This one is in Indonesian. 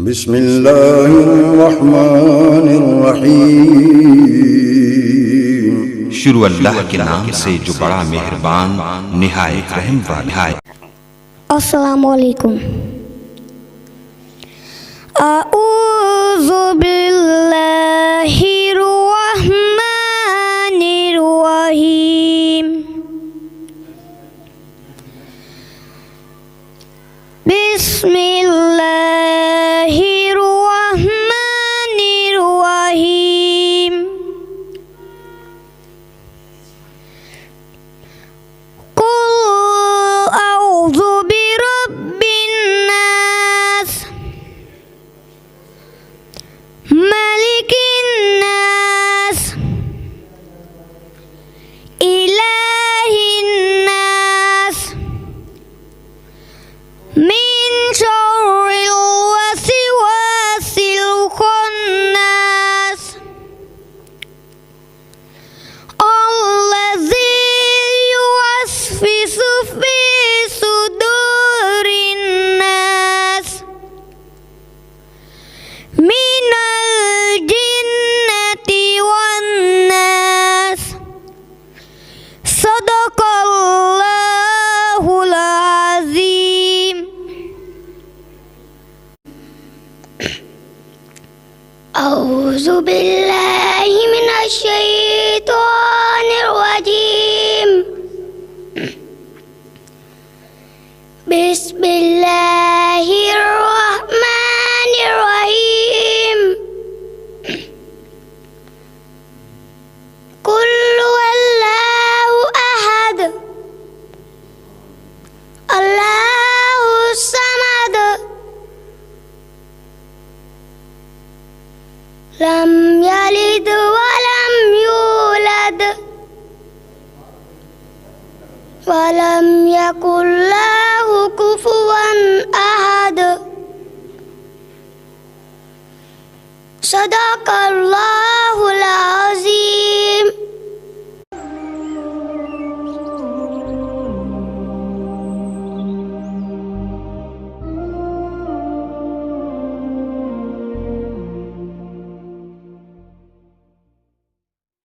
बिस्मिल्लाहिर्रहमानिर्रहीम। शुरू अल्लाह के नाम से जो बड़ा मेहरबान निहायत रहम वाला है। अस्सलामुअलैकुम। अऊज़ु बिल्लाहिर्रहमानिर्रहीम। बिस्मिल्लाहिर्रहमानिर्रहीम। कुल अऊज़ु बिरब्बिन नास मलिकिन नास इलाहिन नास मिन शर्रिल वसवासिल खन्नास allazī yuwaswisu fī sudurin nas minal jinnati wan nas. Sadaqallahul azeem. A'udzu billahi minasy syaithanir rajim. Bismillahirrahmanirrahim. Qul huwallahu ahad. Allahus samad. Lam yalid wa lam yulad. Wa lam yakul lahu kufuwan ahad. Sadaqallahul